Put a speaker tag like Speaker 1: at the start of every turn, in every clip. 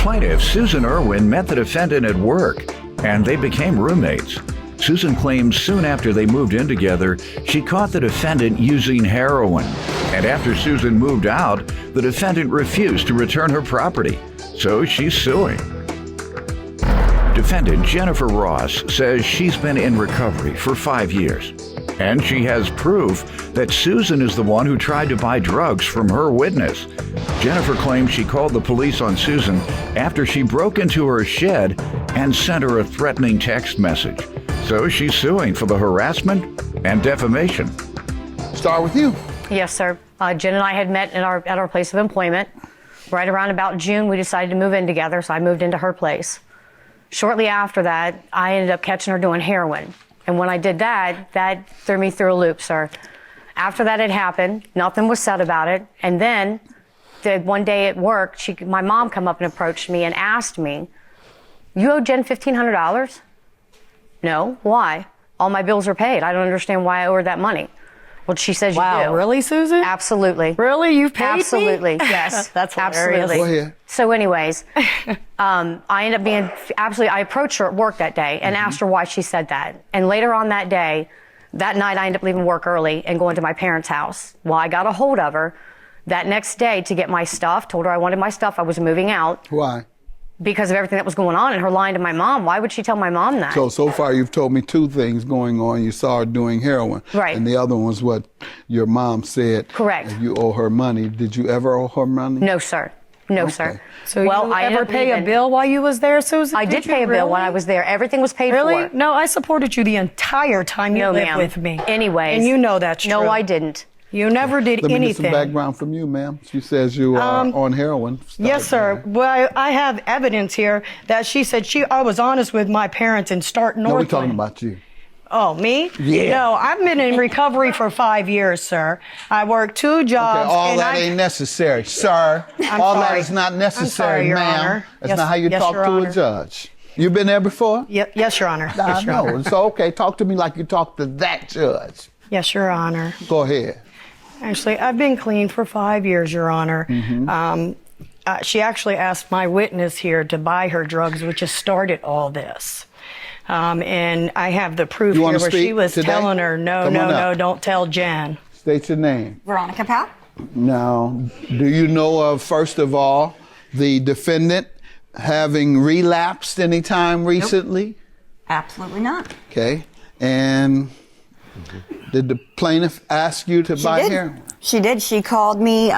Speaker 1: Plaintiff Susan Irwin met the defendant at work, and they became roommates. Susan claims soon after they moved in together, she caught the defendant using heroin. And after Susan moved out, the defendant refused to return her property, so she's suing. Defendant Jennifer Ross says she's been in recovery for 5 years, and she has proof that Susan is the one who tried to buy drugs from her witness. Jennifer claims she called the police on Susan after she broke into her shed and sent her a threatening text message. So she's suing for the harassment and defamation.
Speaker 2: Start with you.
Speaker 3: Yes, sir. Jen and I had met at our place of employment. Right around about June, we decided to move in together, so I moved into her place. Shortly after that, I ended up catching her doing heroin. And when I did that, that threw me through a loop, sir. After that had happened, nothing was said about it. And then one day at work, my mom come up and approached me and asked me, "You owe Jen $1,500? No, why? All my bills are paid. I don't understand why I owe her that money." Well, she says you do.
Speaker 4: Wow, really, Susan?
Speaker 3: Absolutely.
Speaker 4: Really? You've paid
Speaker 3: Absolutely.
Speaker 4: me?
Speaker 3: Yes.
Speaker 4: That's hilarious.
Speaker 3: Absolutely.
Speaker 2: Go ahead.
Speaker 3: So anyways, I ended up being I approached her at work that day and asked her why she said that. And later on that day, that night, I ended up leaving work early and going to my parents' house. Well, I got a hold of her that next day to get my stuff, told her I wanted my stuff. I was moving out.
Speaker 2: Why?
Speaker 3: Because of everything that was going on and her lying to my mom. Why would she tell my mom that?
Speaker 2: So far you've told me two things going on. You saw her doing heroin.
Speaker 3: Right.
Speaker 2: And the other one was what your mom said.
Speaker 3: Correct.
Speaker 2: That you owe her money. Did you ever owe her money?
Speaker 3: No, sir. No,
Speaker 2: Okay.
Speaker 3: sir.
Speaker 4: So you
Speaker 3: I ended
Speaker 4: ever
Speaker 3: up
Speaker 4: pay a
Speaker 3: leaving.
Speaker 4: bill while you was there, Susan?
Speaker 3: I did pay
Speaker 4: you
Speaker 3: a bill when
Speaker 4: really?
Speaker 3: I was there. Everything was paid
Speaker 4: Really?
Speaker 3: for.
Speaker 4: No, I supported you the entire time you
Speaker 3: No,
Speaker 4: lived
Speaker 3: ma'am.
Speaker 4: with me.
Speaker 3: Anyways.
Speaker 4: And you know that's true.
Speaker 3: No, I didn't.
Speaker 4: You never did
Speaker 2: Let me
Speaker 4: anything.
Speaker 2: get some background from you, ma'am. She says you are on heroin.
Speaker 4: Yes, sir. Well, I have evidence here that she said I was honest with my parents in Start
Speaker 2: No,
Speaker 4: Northland.
Speaker 2: we're talking about you.
Speaker 4: Oh, me?
Speaker 2: Yeah.
Speaker 4: No, I've been in recovery for 5 years, sir. I worked 2 jobs.
Speaker 2: Okay, all
Speaker 4: and
Speaker 2: that ain't necessary, sir.
Speaker 4: I'm
Speaker 2: all that
Speaker 4: sorry.
Speaker 2: is not
Speaker 4: I'm
Speaker 2: necessary,
Speaker 4: sorry, Your
Speaker 2: ma'am.
Speaker 4: Honor.
Speaker 2: That's
Speaker 4: Yes-
Speaker 2: not how you
Speaker 4: yes,
Speaker 2: talk
Speaker 4: Your
Speaker 2: to
Speaker 4: Honor.
Speaker 2: a judge. You been there before?
Speaker 4: Yes, Your Honor.
Speaker 2: I
Speaker 4: Yes, Your Honor.
Speaker 2: know. So, okay, talk to me like you talk to that judge.
Speaker 4: Yes, Your Honor.
Speaker 2: Go ahead.
Speaker 4: Actually, I've been clean for 5 years, Your Honor. She actually asked my witness here to buy her drugs, which has started all this. And I have the proof
Speaker 2: You
Speaker 4: here
Speaker 2: wanna
Speaker 4: where she
Speaker 2: speak
Speaker 4: was
Speaker 2: today?
Speaker 4: telling her,
Speaker 2: Come on
Speaker 4: no,
Speaker 2: up.
Speaker 4: don't tell Jen.
Speaker 2: State your name.
Speaker 5: Veronica Powell.
Speaker 2: Now, do you know of, first of all, the defendant having relapsed any time recently?
Speaker 5: Absolutely not.
Speaker 2: Okay. And did the plaintiff ask you to buy heroin?
Speaker 5: She did. She called me.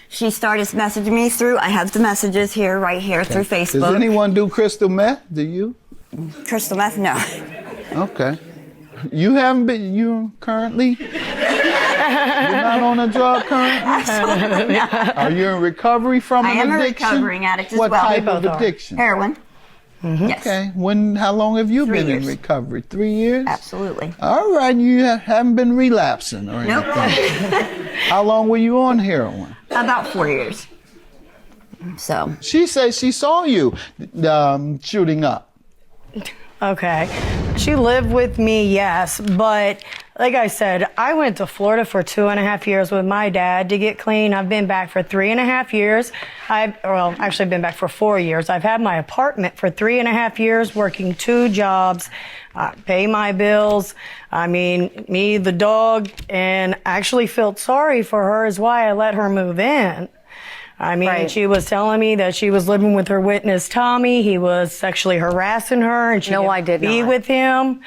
Speaker 5: She started messaging me through. I have the messages here, right here, through Facebook.
Speaker 2: Does anyone do crystal meth? Do you?
Speaker 5: Crystal meth? No.
Speaker 2: Okay. You haven't been, you currently? You're not on a drug currently?
Speaker 5: Absolutely not.
Speaker 2: Are you in recovery from
Speaker 5: I
Speaker 2: an
Speaker 5: am a
Speaker 2: addiction?
Speaker 5: recovering addict as
Speaker 2: what
Speaker 5: well.
Speaker 2: type
Speaker 5: We
Speaker 2: of
Speaker 4: both are.
Speaker 2: addiction?
Speaker 5: Heroin. Yes.
Speaker 2: Okay. How long have you
Speaker 5: 3
Speaker 2: been in
Speaker 5: years.
Speaker 2: recovery? 3 years?
Speaker 5: Absolutely.
Speaker 2: All right. You haven't been relapsing or
Speaker 5: Nope.
Speaker 2: anything. How long were you on heroin?
Speaker 5: About 4 years. So.
Speaker 2: She says she saw you shooting up.
Speaker 4: Okay. She lived with me, yes, but like I said, I went to Florida for 2.5 years with my dad to get clean. I've been back for 3.5 years. Actually been back for 4 years. I've had my apartment for 3.5 years, working 2 jobs, pay my bills. I mean, me, the dog, and actually felt sorry for her is why I let her move in. I mean,
Speaker 3: Right.
Speaker 4: She was telling me that she was living with her witness, Tommy. He was sexually harassing her, and she
Speaker 3: No,
Speaker 4: didn't
Speaker 3: I did
Speaker 4: be
Speaker 3: not.
Speaker 4: with him.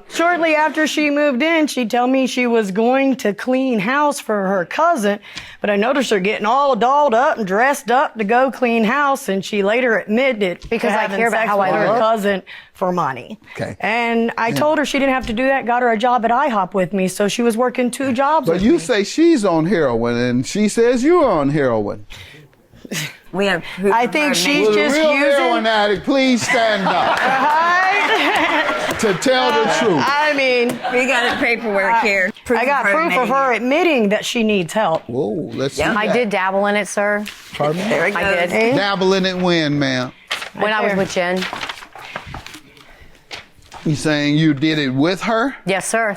Speaker 4: Shortly after she moved in, she'd tell me she was going to clean house for her cousin, but I noticed her getting all dolled up and dressed up to go clean house, and she later admitted
Speaker 3: Because
Speaker 4: to
Speaker 3: I
Speaker 4: having
Speaker 3: care about
Speaker 4: sex
Speaker 3: how
Speaker 4: with
Speaker 3: I
Speaker 4: her
Speaker 3: look.
Speaker 4: cousin for money.
Speaker 2: Okay.
Speaker 4: And I told her she didn't have to do that, got her a job at IHOP with me, so she was working 2 jobs
Speaker 2: But
Speaker 4: with
Speaker 2: you
Speaker 4: me.
Speaker 2: say she's on heroin and she says you're on heroin.
Speaker 5: We have proof
Speaker 4: I
Speaker 5: of
Speaker 4: think
Speaker 5: her
Speaker 4: she's
Speaker 2: Will the
Speaker 4: just
Speaker 2: real
Speaker 4: using-
Speaker 2: heroin addict please stand up to tell the truth?
Speaker 4: I mean,
Speaker 5: We got paperwork here.
Speaker 4: I got proof of her admitting that she needs help.
Speaker 2: Whoa, let's see
Speaker 5: Yeah.
Speaker 3: I
Speaker 2: that.
Speaker 3: did dabble in it, sir.
Speaker 2: Pardon me?
Speaker 5: There it goes.
Speaker 3: I did.
Speaker 2: Dabble in it when, ma'am?
Speaker 3: When I was
Speaker 4: there.
Speaker 3: with Jen.
Speaker 2: You saying you did it with her?
Speaker 3: Yes, sir.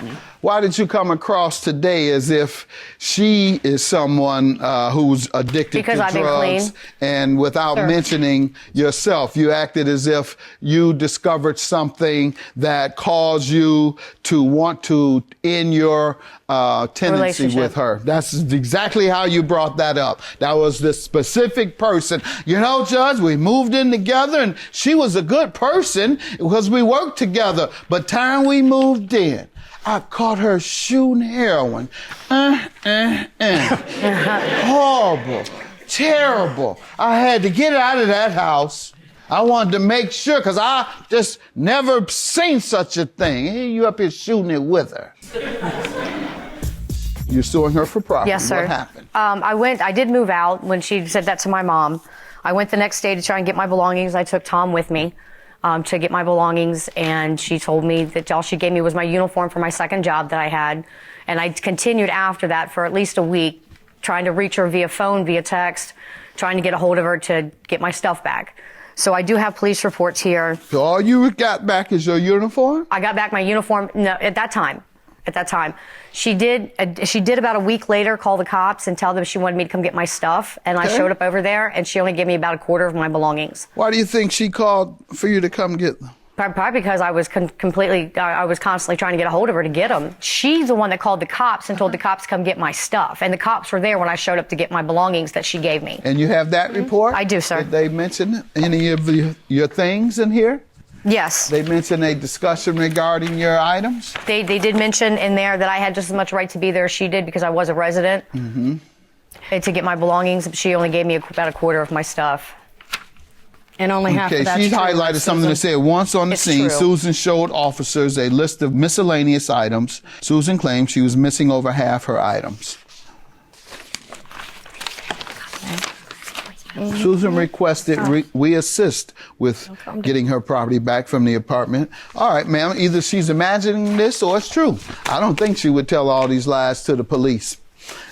Speaker 5: me.
Speaker 2: Why did you come across today as if she is someone who's addicted
Speaker 3: Because
Speaker 2: to
Speaker 3: I've been
Speaker 2: drugs?
Speaker 3: clean.
Speaker 2: And without mentioning yourself, you acted as if you discovered something that caused you to want to end your tendency
Speaker 3: Relationship.
Speaker 2: with her. That's exactly how you brought that up. That was the specific person. You know, Judge, we moved in together and she was a good person because we worked together. But time we moved in, I caught her shooting heroin. Horrible, terrible. I had to get out of that house. I wanted to make sure, because I just never seen such a thing. Here you up here shooting it with her. You're suing her for property.
Speaker 3: Yes, sir.
Speaker 2: What happened?
Speaker 3: I did move out when she said that to my mom. I went the next day to try and get my belongings. I took Tom with me to get my belongings, and she told me that all she gave me was my uniform for my second job that I had. And I continued after that for at least a week, trying to reach her via phone, via text, trying to get a hold of her to get my stuff back. So I do have police reports here.
Speaker 2: So all you got back is your uniform?
Speaker 3: I got back my uniform. No, at that time. She did about a week later call the cops and tell them she wanted me to come get my stuff. And I showed up over there, and she only gave me about a quarter of my belongings.
Speaker 2: Why do you think she called for you to come get them?
Speaker 3: Probably because I was I was constantly trying to get a hold of her to get them. She's the one that called the cops and told the cops to come get my stuff. And the cops were there when I showed up to get my belongings that she gave me.
Speaker 2: And you have that report?
Speaker 3: I do, sir.
Speaker 2: Did they mention any of your things in here?
Speaker 3: Yes.
Speaker 2: They mentioned a discussion regarding your items?
Speaker 3: They did mention in there that I had just as much right to be there as she did because I was a resident. Mm-hmm. And to get my belongings, she only gave me about a quarter of my stuff.
Speaker 4: And only half of that's
Speaker 2: she
Speaker 4: true,
Speaker 2: highlighted something that said, once on the scene,
Speaker 3: true.
Speaker 2: Susan showed officers a list of miscellaneous items. Susan claimed she was missing over half her items. Susan requested we assist with getting her property back from the apartment. All right, ma'am, either she's imagining this or it's true. I don't think she would tell all these lies to the police,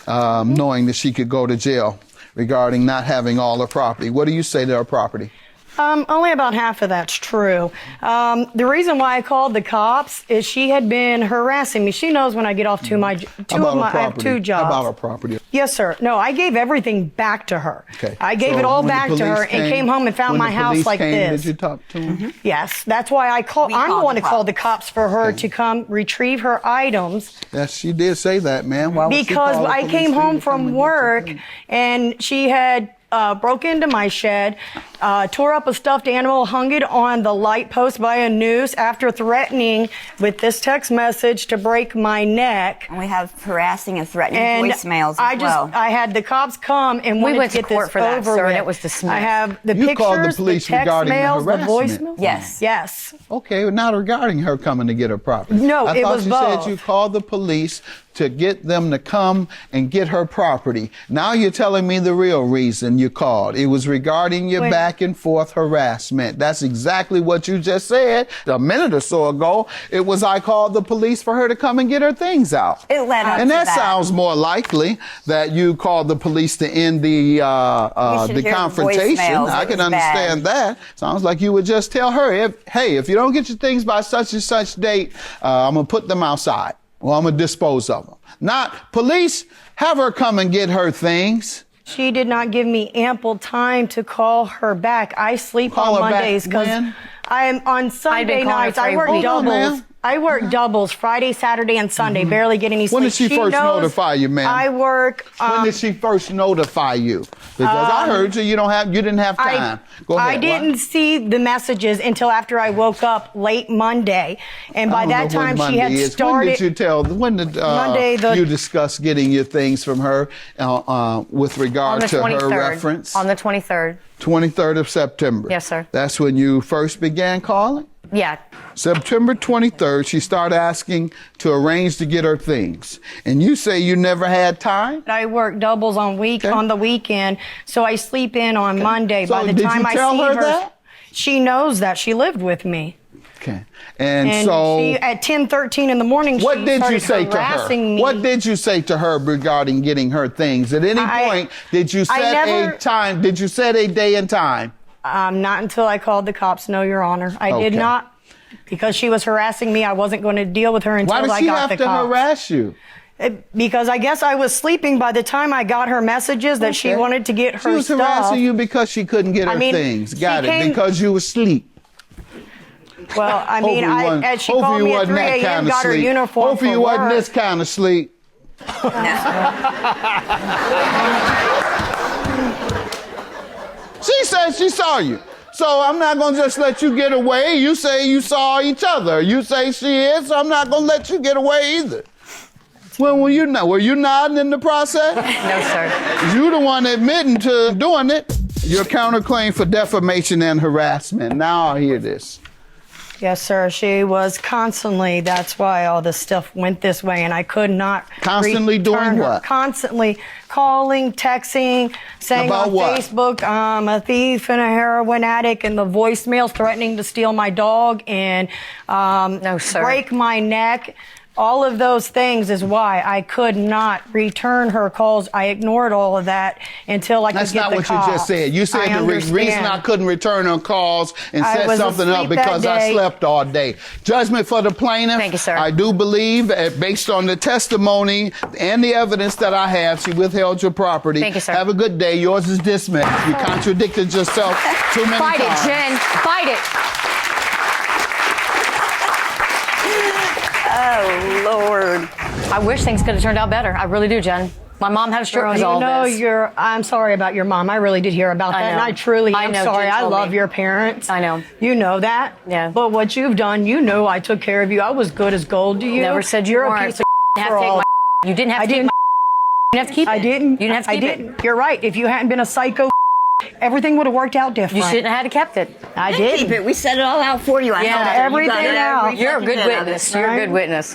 Speaker 2: knowing that she could go to jail regarding not having all her property. What do you say to her property?
Speaker 4: Only about half of that's true. The reason why I called the cops is she had been harassing me. She knows when I get off I have two jobs.
Speaker 2: How about her property?
Speaker 4: Yes, sir. No, I gave everything back to her.
Speaker 2: Okay.
Speaker 4: I gave it all back to her and came home and found my house like this.
Speaker 2: Did you talk to them?
Speaker 4: Mm-hmm. Yes, that's why I'm the one that called the cops for her to come retrieve her items.
Speaker 2: Yes, she did say that, ma'am. Why would she
Speaker 4: Because
Speaker 2: call the
Speaker 4: I
Speaker 2: police
Speaker 4: came
Speaker 2: for you
Speaker 4: home
Speaker 2: to come
Speaker 4: from
Speaker 2: and get
Speaker 4: work
Speaker 2: your things?
Speaker 4: and she had broke into my shed, tore up a stuffed animal, hung it on the light post by a noose after threatening with this text message to break my neck.
Speaker 5: And we have harassing and threatening
Speaker 4: And
Speaker 5: voicemails as well.
Speaker 4: I had the cops come and
Speaker 3: We
Speaker 4: wanted
Speaker 3: went
Speaker 4: to
Speaker 3: to
Speaker 4: get
Speaker 3: court
Speaker 4: this
Speaker 3: for that,
Speaker 4: over
Speaker 3: sir,
Speaker 4: with.
Speaker 3: and it was dismissed.
Speaker 4: I have the
Speaker 2: You
Speaker 4: pictures,
Speaker 2: called the police
Speaker 4: text
Speaker 2: regarding the
Speaker 4: mails, the
Speaker 2: harassment.
Speaker 4: voicemails.
Speaker 5: Yes.
Speaker 4: Yes.
Speaker 2: Okay, well, not regarding her coming to get her property.
Speaker 4: No,
Speaker 2: I
Speaker 4: it
Speaker 2: thought
Speaker 4: was
Speaker 2: you
Speaker 4: both.
Speaker 2: said you called the police to get them to come and get her property. Now you're telling me the real reason you called. It was regarding your back and forth harassment. That's exactly what you just said a minute or so ago. It was I called the police for her to come and get her things out.
Speaker 5: It led up
Speaker 2: and
Speaker 5: to
Speaker 2: that
Speaker 5: that.
Speaker 2: sounds more likely that you called the police to end the
Speaker 5: should hear the
Speaker 2: confrontation.
Speaker 5: voicemails.
Speaker 2: I
Speaker 5: It
Speaker 2: can
Speaker 5: was
Speaker 2: understand
Speaker 5: bad.
Speaker 2: that. Sounds like you would just tell her, if you don't get your things by such and such date, I'm going to put them outside. Well, I'm going to dispose of them. Not police, have her come and get her things.
Speaker 4: She did not give me ample time to call her back. I sleep
Speaker 2: Call
Speaker 4: on
Speaker 2: her back
Speaker 4: Mondays because
Speaker 2: when?
Speaker 4: I'm on Sunday
Speaker 3: calling her
Speaker 4: nights.
Speaker 3: for
Speaker 4: I
Speaker 3: a
Speaker 4: work
Speaker 3: week.
Speaker 2: Hold on,
Speaker 4: doubles.
Speaker 2: ma'am.
Speaker 4: I work doubles Friday, Saturday, and Sunday. Barely get any sleep.
Speaker 2: When did she first
Speaker 4: knows
Speaker 2: notify you, ma'am?
Speaker 4: I work.
Speaker 2: When did she first notify you? Because I heard you didn't have time. Go ahead.
Speaker 4: I didn't see the messages until after I woke up late Monday, and by that time she had started.
Speaker 2: When did
Speaker 4: Monday,
Speaker 2: you discuss getting your things from her with regard to her reference?
Speaker 3: On the 23rd.
Speaker 2: 23rd of September.
Speaker 3: Yes, sir.
Speaker 2: That's when you first began calling?
Speaker 3: Yeah.
Speaker 2: September 23rd, she started asking to arrange to get her things. And you say you never had time?
Speaker 4: I work doubles on the weekend, so I sleep in on Monday.
Speaker 2: So
Speaker 4: by the
Speaker 2: did
Speaker 4: time
Speaker 2: you
Speaker 4: I
Speaker 2: tell
Speaker 4: see
Speaker 2: her that?
Speaker 4: she knows that she lived with me.
Speaker 2: Okay.
Speaker 4: And
Speaker 2: so
Speaker 4: she, at 10:13 in the morning,
Speaker 2: what
Speaker 4: she
Speaker 2: did you
Speaker 4: started
Speaker 2: say to her?
Speaker 4: harassing me.
Speaker 2: What did you say to her regarding getting her things? At any point, did you set a time? Did you set a day and time?
Speaker 4: Not until I called the cops, no, Your Honor. I did
Speaker 2: Okay.
Speaker 4: not. Because she was harassing me, I wasn't going to deal with her until
Speaker 2: Why did
Speaker 4: I
Speaker 2: she
Speaker 4: got
Speaker 2: have
Speaker 4: the
Speaker 2: to
Speaker 4: cops.
Speaker 2: harass you?
Speaker 4: Because I guess I was sleeping by the time I got her messages that she
Speaker 2: Okay.
Speaker 4: wanted to get her
Speaker 2: She was
Speaker 4: stuff.
Speaker 2: harassing you because she couldn't get her
Speaker 4: I mean,
Speaker 2: things. Got
Speaker 4: she
Speaker 2: it.
Speaker 4: came-
Speaker 2: Because you were asleep.
Speaker 4: Well, I mean,
Speaker 2: Hopefully you
Speaker 4: as she
Speaker 2: wasn't-
Speaker 4: called me at
Speaker 2: hopefully
Speaker 4: 3
Speaker 2: you wasn't that
Speaker 4: a.m.,
Speaker 2: kind of
Speaker 4: got her
Speaker 2: sleep.
Speaker 4: uniform
Speaker 2: Hopefully
Speaker 4: for
Speaker 2: you wasn't
Speaker 4: work.
Speaker 2: this kind of sleep. She said she saw you. So I'm not going to just let you get away. You say you saw each other. You say she is, so I'm not going to let you get away either. Well, were you nodding in the process?
Speaker 3: No, sir.
Speaker 2: You the one admitting to doing it. Your counterclaim for defamation and harassment. Now I hear this.
Speaker 4: Yes, sir. She was constantly, that's why all this stuff went this way, and I could not
Speaker 2: Constantly doing
Speaker 4: return her.
Speaker 2: what?
Speaker 4: Constantly calling, texting, saying
Speaker 2: About
Speaker 4: on
Speaker 2: what?
Speaker 4: Facebook, I'm a thief and a heroin addict, and the voicemails threatening to steal my dog and
Speaker 3: No, sir.
Speaker 4: break my neck. All of those things is why I could not return her calls. I ignored all of that until I could
Speaker 2: That's
Speaker 4: get
Speaker 2: not
Speaker 4: the
Speaker 2: what
Speaker 4: cops.
Speaker 2: you just said. You said
Speaker 4: I
Speaker 2: the reason
Speaker 4: understand.
Speaker 2: I couldn't return her calls and
Speaker 4: I
Speaker 2: set
Speaker 4: was
Speaker 2: something up
Speaker 4: asleep that
Speaker 2: because I
Speaker 4: day.
Speaker 2: slept all day. Judgment for the plaintiff.
Speaker 3: Thank you, sir.
Speaker 2: I do believe, based on the testimony and the evidence that I have, she withheld your property.
Speaker 3: Thank you, sir.
Speaker 2: Have a good day. Yours is dismissed. You contradicted yourself too many
Speaker 3: Fight
Speaker 2: times.
Speaker 3: it, Jen. Fight it.
Speaker 5: Oh, Lord.
Speaker 3: I wish things could have turned out better. I really do, Jen. My mom had a stroke
Speaker 4: Girl,
Speaker 3: because of all this.
Speaker 4: I'm sorry about your mom. I really did hear about
Speaker 3: I
Speaker 4: that, and
Speaker 3: know.
Speaker 4: I truly
Speaker 3: I
Speaker 4: am
Speaker 3: know,
Speaker 4: sorry.
Speaker 3: Jen
Speaker 4: I
Speaker 3: told
Speaker 4: love
Speaker 3: me.
Speaker 4: your parents.
Speaker 3: I know.
Speaker 4: You know that.
Speaker 3: Yeah.
Speaker 4: But what you've done, you know I took care of you. I was good as gold to you.
Speaker 3: Never said you
Speaker 4: You're a
Speaker 3: weren't.
Speaker 4: piece of
Speaker 3: You didn't have
Speaker 4: for
Speaker 3: to take
Speaker 4: all.
Speaker 3: my. You didn't have
Speaker 4: I
Speaker 3: to take
Speaker 4: didn't.
Speaker 3: my. You didn't have to keep it.
Speaker 4: I didn't.
Speaker 3: You didn't have to keep
Speaker 4: I
Speaker 3: it.
Speaker 4: didn't. You're right. If you hadn't been a psycho, everything would have worked out different.
Speaker 3: You shouldn't have had to kept it.
Speaker 4: I
Speaker 5: Keep
Speaker 4: did.
Speaker 5: it. We set it all out for you. I
Speaker 3: Yeah,
Speaker 5: know that. You got
Speaker 4: everything
Speaker 5: every
Speaker 4: out.
Speaker 5: second
Speaker 3: You're a good
Speaker 5: bit of it.
Speaker 3: witness. You're a good witness.